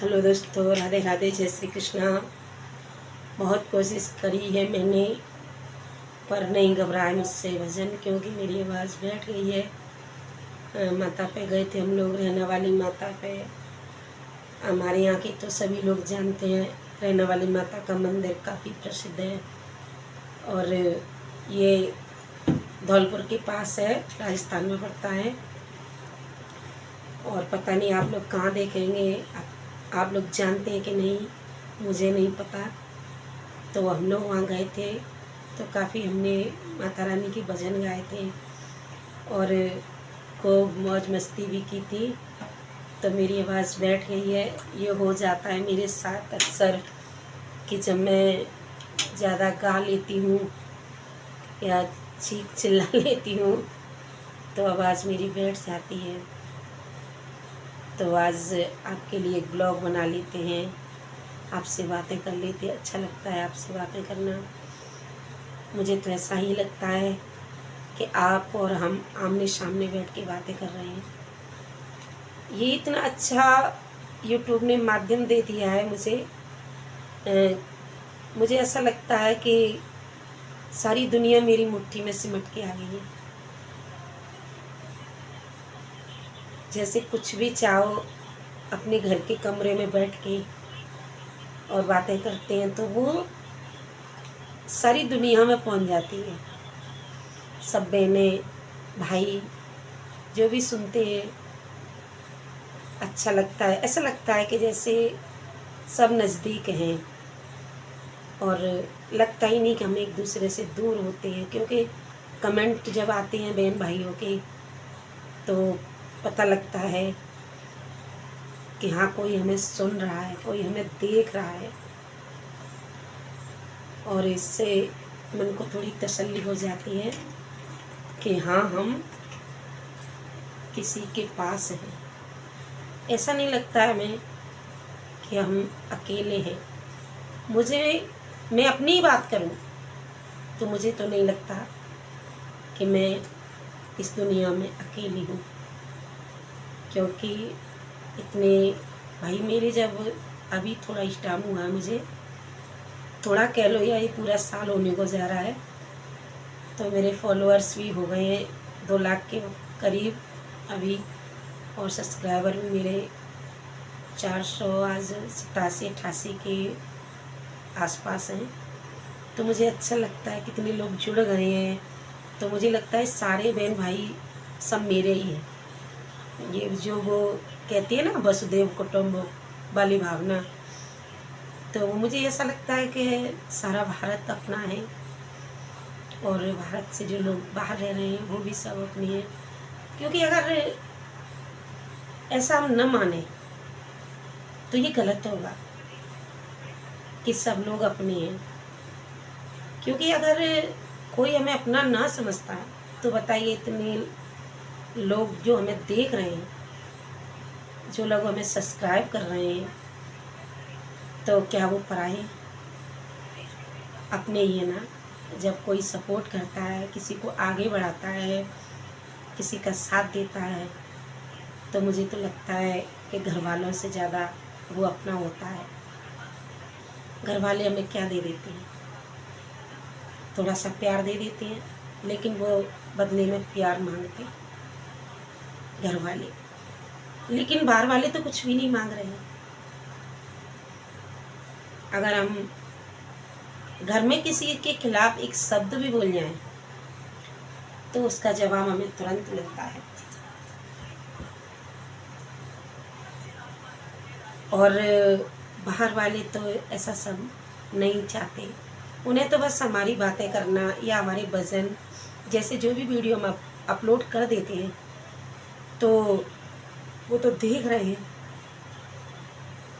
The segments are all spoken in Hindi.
हेलो दोस्तों, राधे राधे, जय श्री कृष्णा। बहुत कोशिश करी है मैंने, पर नहीं घबराए मुझसे भजन, क्योंकि मेरी आवाज़ बैठ गई है। माता पे गए थे हम लोग, रहने वाली माता पे। हमारे यहाँ की तो सभी लोग जानते हैं, रहने वाली माता का मंदिर काफ़ी प्रसिद्ध है और ये धौलपुर के पास है, राजस्थान में पड़ता है। और पता नहीं आप लोग कहाँ देखेंगे, आप लोग जानते हैं कि नहीं, मुझे नहीं पता। तो हम लोग वहाँ गए थे तो काफ़ी हमने माता रानी के भजन गाए थे और खूब मौज मस्ती भी की थी। तो मेरी आवाज़ बैठ गई है। ये हो जाता है मेरे साथ अक्सर कि जब मैं ज़्यादा गा लेती हूँ या चीख चिल्ला लेती हूँ तो आवाज़ मेरी बैठ जाती है। तो आज आपके लिए एक ब्लॉग बना लेते हैं, आपसे बातें कर लेते हैं। अच्छा लगता है आपसे बातें करना, मुझे तो ऐसा ही लगता है कि आप और हम आमने सामने बैठ के बातें कर रहे हैं। ये इतना अच्छा यूट्यूब ने माध्यम दे दिया है मुझे ऐसा लगता है कि सारी दुनिया मेरी मुट्ठी में सिमट के आ गई है। जैसे कुछ भी चाहो, अपने घर के कमरे में बैठ के और बातें करते हैं तो वो सारी दुनिया में पहुंच जाती है। सब बहनें भाई जो भी सुनते हैं, अच्छा लगता है। ऐसा लगता है कि जैसे सब नज़दीक हैं और लगता ही नहीं कि हम एक दूसरे से दूर होते हैं, क्योंकि कमेंट जब आते हैं बहन भाइयों के तो पता लगता है कि हाँ, कोई हमें सुन रहा है, कोई हमें देख रहा है। और इससे मन को थोड़ी तसल्ली हो जाती है कि हाँ, हम किसी के पास हैं। ऐसा नहीं लगता है हमें कि हम अकेले हैं। मैं अपनी ही बात करूं तो मुझे तो नहीं लगता कि मैं इस दुनिया में अकेली हूँ, क्योंकि इतने भाई मेरे, जब अभी थोड़ा स्टाम हुआ है, मुझे थोड़ा कह लो या ये पूरा साल होने को जा रहा है, तो मेरे फॉलोअर्स भी हो गए हैं 2 लाख के करीब अभी, और सब्सक्राइबर भी मेरे 400 आज 87-88 के आसपास हैं। तो मुझे अच्छा लगता है कितने लोग जुड़ गए हैं। तो मुझे लगता है सारे बहन भाई सब मेरे ही हैं। ये जो वो कहती है ना, वसुदेव कुटुंब वाली भावना, तो मुझे ऐसा लगता है कि सारा भारत अपना है और भारत से जो लोग बाहर रह रहे हैं वो भी सब अपने हैं। क्योंकि अगर ऐसा हम न माने तो ये गलत होगा कि सब लोग अपने हैं। क्योंकि अगर कोई हमें अपना ना समझता है तो बताइए, इतने लोग जो हमें देख रहे हैं, जो लोग हमें सब्सक्राइब कर रहे हैं, तो क्या वो पराए? अपने ही है ना। जब कोई सपोर्ट करता है, किसी को आगे बढ़ाता है, किसी का साथ देता है, तो मुझे तो लगता है कि घर वालों से ज़्यादा वो अपना होता है। घर वाले हमें क्या दे देते हैं? थोड़ा सा प्यार दे देते हैं, लेकिन वो बदले में प्यार मांगते हैं घर वाले। लेकिन बाहर वाले तो कुछ भी नहीं मांग रहे हैं। अगर हम घर में किसी के खिलाफ एक शब्द भी बोल जाएं तो उसका जवाब हमें तुरंत मिलता है। और बाहर वाले तो ऐसा सब नहीं चाहते। उन्हें तो बस हमारी बातें करना या हमारे भजन जैसे जो भी वीडियो हम अपलोड कर देते हैं तो वो तो देख रहे हैं।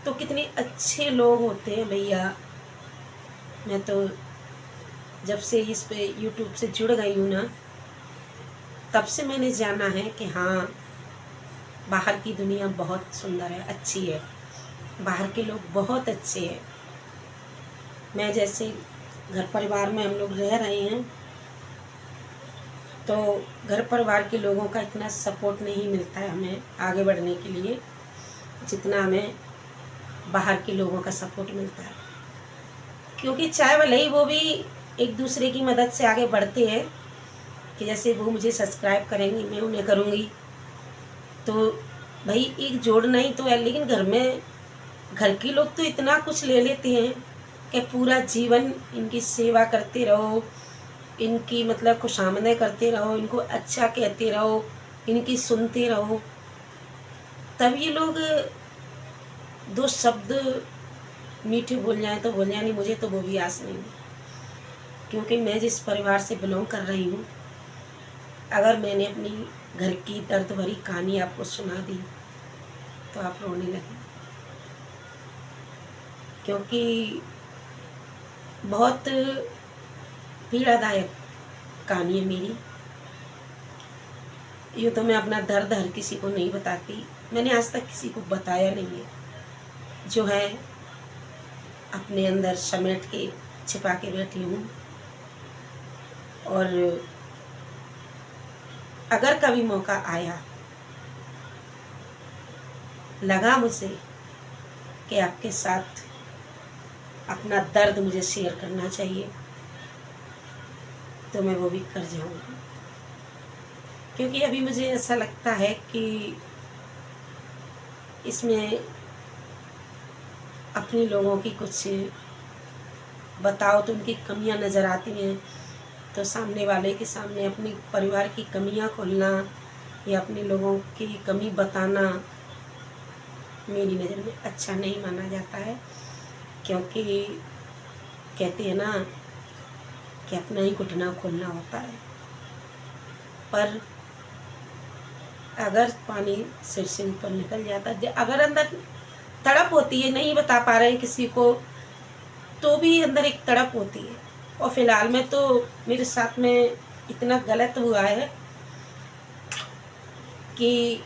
तो कितने अच्छे लोग होते हैं भैया। मैं तो जब से इस पे यूट्यूब से जुड़ गई हूँ ना, तब से मैंने जाना है कि हाँ, बाहर की दुनिया बहुत सुंदर है, अच्छी है। बाहर के लोग बहुत अच्छे हैं। मैं जैसे घर परिवार में हम लोग रह रहे हैं तो घर परिवार के लोगों का इतना सपोर्ट नहीं मिलता है हमें आगे बढ़ने के लिए, जितना हमें बाहर के लोगों का सपोर्ट मिलता है, क्योंकि चाहे भले ही वो भी एक दूसरे की मदद से आगे बढ़ते हैं कि जैसे वो मुझे सब्सक्राइब करेंगी, मैं उन्हें करूँगी, तो भाई एक जोड़ना ही तो है। लेकिन घर के लोग तो इतना कुछ ले लेते हैं कि पूरा जीवन इनकी सेवा करते रहो, इनकी मतलब खुशामदें करते रहो, इनको अच्छा कहते रहो, इनकी सुनते रहो, तब ये लोग दो शब्द मीठे बोल जाएं तो बोल जाए, नहीं मुझे तो वो भी आस नहीं है। क्योंकि मैं जिस परिवार से बिलोंग कर रही हूँ, अगर मैंने अपनी घर की दर्द भरी कहानी आपको सुना दी तो आप रोने लगे, क्योंकि बहुत पीड़ादायक कहानी है मेरी। यूँ तो मैं अपना दर्द हर किसी को नहीं बताती, मैंने आज तक किसी को बताया नहीं है, जो है अपने अंदर समेट के छिपा के बैठी हूँ। और अगर कभी मौका आया, लगा मुझे कि आपके साथ अपना दर्द मुझे शेयर करना चाहिए, तो मैं वो भी कर जाऊँगी। क्योंकि अभी मुझे ऐसा लगता है कि इसमें अपने लोगों की कुछ बताओ तो उनकी कमियां नज़र आती हैं, तो सामने वाले के सामने अपने परिवार की कमियां खोलना या अपने लोगों की कमी बताना मेरी नज़र में अच्छा नहीं माना जाता है। क्योंकि कहते हैं ना कि अपना ही घुटना खोलना होता है, पर अगर पानी सिर से ऊपर निकल जाता है, अगर अंदर तड़प होती है, नहीं बता पा रहे हैं किसी को, तो भी अंदर एक तड़प होती है। और फिलहाल में तो मेरे साथ में इतना गलत हुआ है कि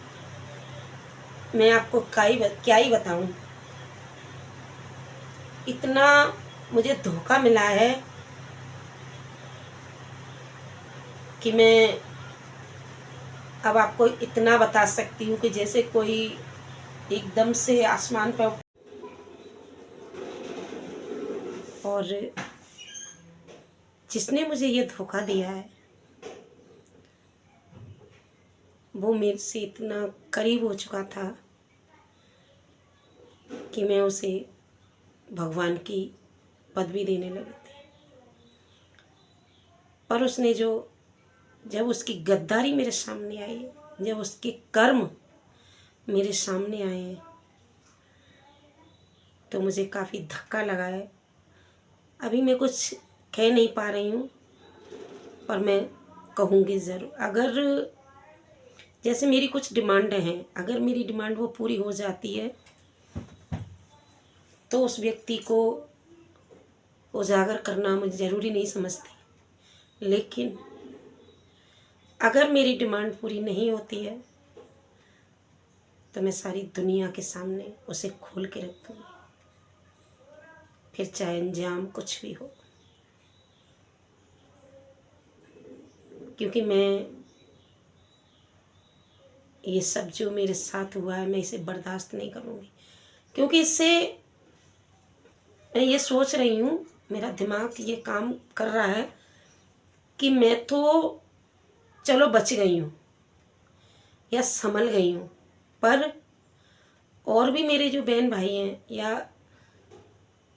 मैं आपको क्या ही बताऊं। इतना मुझे धोखा मिला है कि मैं अब आपको इतना बता सकती हूँ कि जैसे कोई एकदम से आसमान पर, और जिसने मुझे ये धोखा दिया है वो मेरे से इतना करीब हो चुका था कि मैं उसे भगवान की पदवी देने लगी थी। पर उसने जब उसकी गद्दारी मेरे सामने आई, जब उसके कर्म मेरे सामने आए हैं, तो मुझे काफ़ी धक्का लगा है। अभी मैं कुछ कह नहीं पा रही हूँ, पर मैं कहूँगी ज़रूर। अगर जैसे मेरी कुछ डिमांडें हैं, अगर मेरी डिमांड वो पूरी हो जाती है तो उस व्यक्ति को उजागर करना मुझे ज़रूरी नहीं समझती। लेकिन अगर मेरी डिमांड पूरी नहीं होती है तो मैं सारी दुनिया के सामने उसे खोल के रख दूँगी, फिर चाहे अंजाम कुछ भी हो। क्योंकि मैं ये सब जो मेरे साथ हुआ है, मैं इसे बर्दाश्त नहीं करूँगी। क्योंकि इससे मैं ये सोच रही हूँ, मेरा दिमाग ये काम कर रहा है कि मैं तो चलो बच गई हूँ या संभल गई हूँ, पर और भी मेरे जो बहन भाई हैं या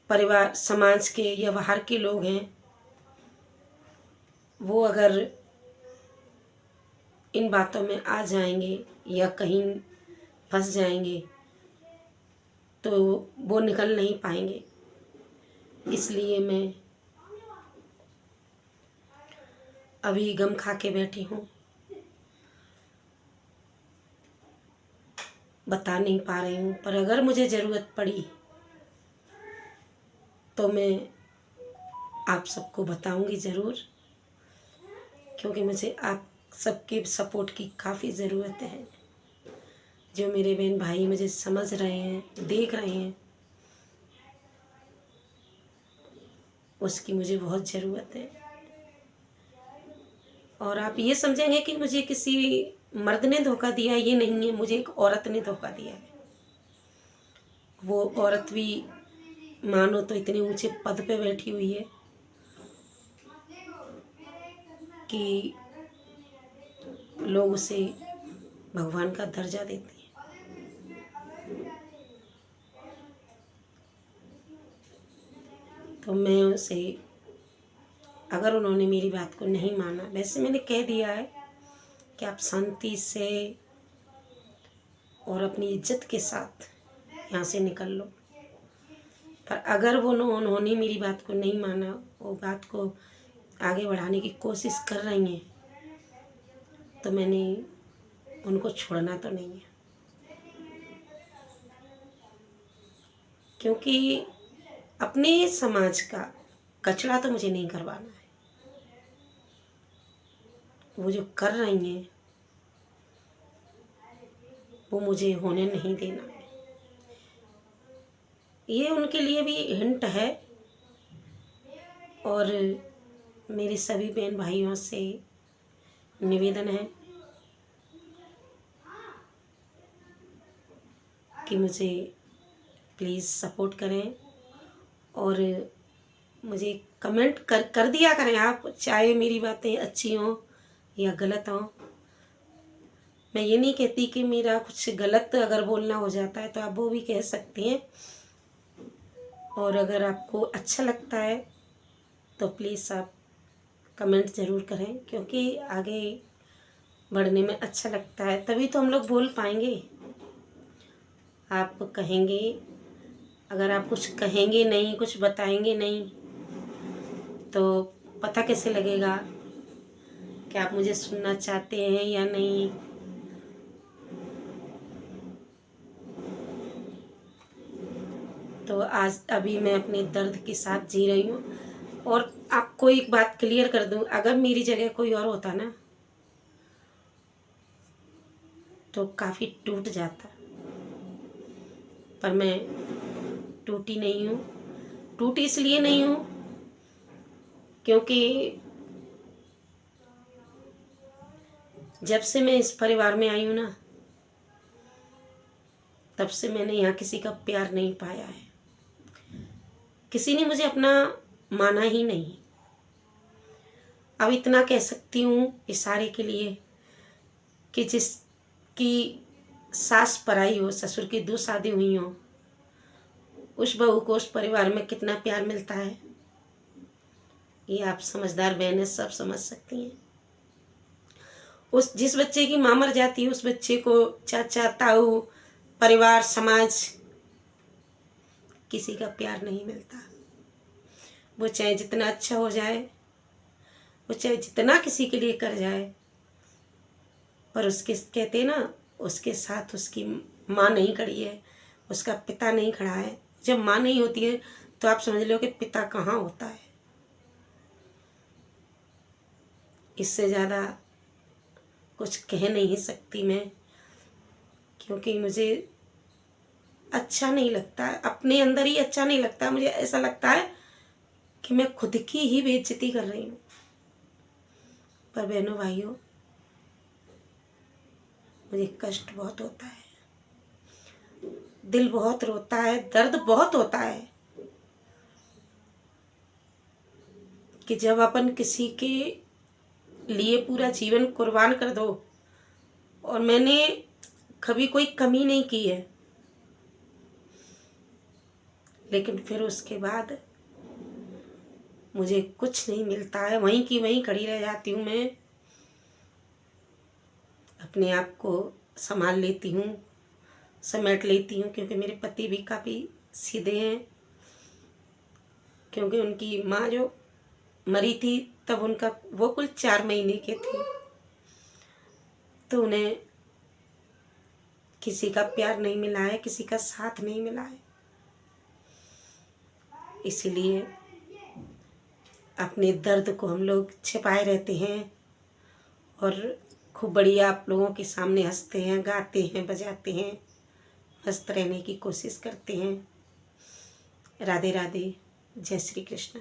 परिवार समाज के या बाहर के लोग हैं, वो अगर इन बातों में आ जाएंगे या कहीं फंस जाएंगे तो वो निकल नहीं पाएंगे। इसलिए मैं अभी गम खा के बैठी हूँ, बता नहीं पा रही हूँ। पर अगर मुझे ज़रूरत पड़ी तो मैं आप सबको बताऊंगी ज़रूर, क्योंकि मुझे आप सबके सपोर्ट की काफ़ी ज़रूरत है। जो मेरे बहन भाई मुझे समझ रहे हैं, देख रहे हैं, उसकी मुझे बहुत ज़रूरत है। और आप ये समझेंगे कि मुझे किसी मर्द ने धोखा दिया है, ये नहीं है, मुझे एक औरत ने धोखा दिया है। वो औरत भी मानो तो इतने ऊंचे पद पे बैठी हुई है कि लोग उसे भगवान का दर्जा देते हैं। तो मैं उसे, अगर उन्होंने मेरी बात को नहीं माना, वैसे मैंने कह दिया है कि आप शांति से और अपनी इज्जत के साथ यहाँ से निकल लो, पर अगर वो उन्होंने मेरी बात को नहीं माना, वो बात को आगे बढ़ाने की कोशिश कर रही हैं, तो मैंने उनको छोड़ना तो नहीं है, क्योंकि अपने समाज का कचरा तो मुझे नहीं करवाना है। वो जो कर रही हैं वो मुझे होने नहीं देना है। ये उनके लिए भी हिंट है, और मेरे सभी बहन भाइयों से निवेदन है कि मुझे प्लीज़ सपोर्ट करें और मुझे कमेंट कर दिया करें आप, चाहे मेरी बातें अच्छी हों या गलत हों। मैं ये नहीं कहती कि मेरा कुछ गलत अगर बोलना हो जाता है तो आप वो भी कह सकते हैं, और अगर आपको अच्छा लगता है तो प्लीज़ आप कमेंट ज़रूर करें, क्योंकि आगे बढ़ने में अच्छा लगता है, तभी तो हम लोग बोल पाएंगे। आप कहेंगे, अगर आप कुछ कहेंगे नहीं, कुछ बताएंगे नहीं, तो पता कैसे लगेगा कि आप मुझे सुनना चाहते हैं या नहीं। तो आज अभी मैं अपने दर्द के साथ जी रही हूँ, और आपको एक बात क्लियर कर दूँ, अगर मेरी जगह कोई और होता ना तो काफ़ी टूट जाता, पर मैं टूटी नहीं हूँ। टूटी इसलिए नहीं हूँ क्योंकि जब से मैं इस परिवार में आई हूँ ना, तब से मैंने यहाँ किसी का प्यार नहीं पाया है। किसी ने मुझे अपना माना ही नहीं। अब इतना कह सकती हूँ इशारे के लिए कि जिसकी सास पराई हो, ससुर की 2 शादी हुई हो, उस बहू को उस परिवार में कितना प्यार मिलता है, ये आप समझदार बहनें सब समझ सकती हैं। उस जिस बच्चे की माँ मर जाती है, उस बच्चे को चाचा, ताऊ, परिवार, समाज, किसी का प्यार नहीं मिलता। वो चाहे जितना अच्छा हो जाए, वो चाहे जितना किसी के लिए कर जाए, पर उसके कहते ना, उसके साथ उसकी माँ नहीं खड़ी है, उसका पिता नहीं खड़ा है। जब माँ नहीं होती है तो आप समझ लो कि पिता कहाँ होता है। इससे ज़्यादा कुछ कह नहीं सकती मैं, क्योंकि मुझे अच्छा नहीं लगता है, अपने अंदर ही अच्छा नहीं लगता। मुझे ऐसा लगता है कि मैं खुद की ही बेइज्जती कर रही हूँ। पर बहनों भाइयों, मुझे कष्ट बहुत होता है, दिल बहुत रोता है, दर्द बहुत होता है कि जब अपन किसी के लिए पूरा जीवन कुर्बान कर दो, और मैंने कभी कोई कमी नहीं की है, लेकिन फिर उसके बाद मुझे कुछ नहीं मिलता है, वहीं की वहीं खड़ी रह जाती हूँ। मैं अपने आप को संभाल लेती हूँ, समेट लेती हूँ, क्योंकि मेरे पति भी काफ़ी सीधे हैं। क्योंकि उनकी माँ जो मरी थी तब उनका वो कुल 4 महीने के थे, तो उन्हें किसी का प्यार नहीं मिला है, किसी का साथ नहीं मिला है। इसलिए अपने दर्द को हम लोग छिपाए रहते हैं और खूब बढ़िया आप लोगों के सामने हंसते हैं, गाते हैं, बजाते हैं, मस्त रहने की कोशिश करते हैं। राधे राधे, जय श्री कृष्ण।